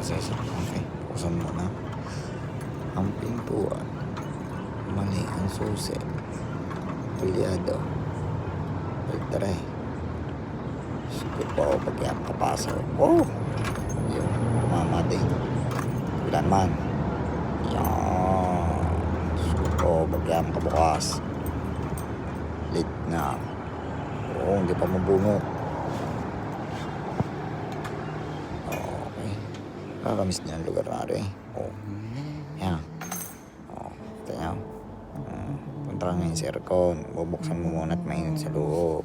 proseso. Okay, buksan mo na ang pintuan. Mali ang susi. Pulyado. Filtre. Sige po, pag yan kapasok. Oh! Yung tumama din. Wala naman. Yan. Sige po, pag yan kabukas. Lit na. Oo, hindi pa mabunot. Okay. Kakamiss niya ang lugar natin. Oh. Yan. Oh, ito nyo. Punta ka ngayon sa aircon. Bubuksan mo muna at mainit sa loob.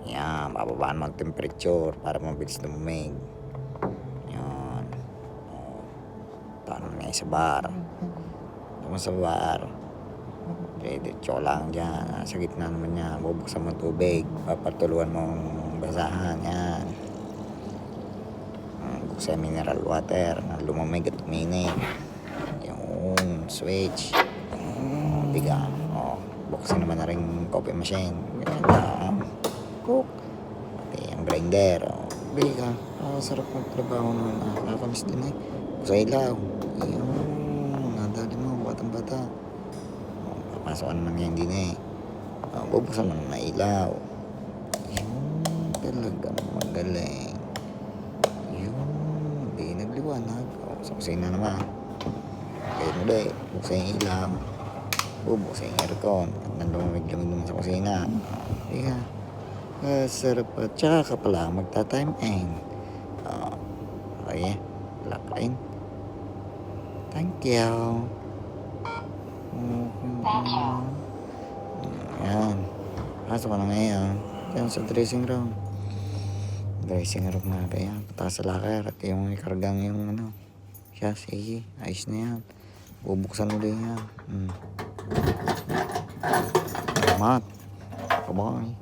Yan, bababaan mo ang temperature para mabilis lumamig. Yan. Oh. Tahan mo ngayon sa bar. Tama sa bar. Diretso lang dyan. Sa gitna naman niya. Bubuksan mo ang tubig. Papatuluan mo ang basahan. Yan. Buksan mineral water na lumamig at uminit. Yung switch. Biga. Oh, buksan naman na rin coffee machine. Ganyan lang. Cook. Pati ang grinder. Oh, biga. Sarap magtrabaho naman. Nakakamiss din eh. Sa ilaw. Yung nadali mo. Batang-bata. Oh, papasokan naman yan din eh. Oh, bubuksan mo na ilaw. Yung talagang magaling. Yung di nagliwanag. Oh, sa kusina naman. Kaya muli. Buksan yung ilaw. Bubuksan yung aircon. Nandumamig-lamig naman sa kusina. Biga. Sarap pa. Tsaka ka pala magta-time end. Okay. Lock in. Thank you. Ayan. Pasok ka na ngayon. Diyan sa dressing room. Dressing room na kaya. Pataas sa locker. At yung ikargang yung ano. Siya, sige. Ayos na yan. Bubuksan ulit yan. Salamat. Bye-bye.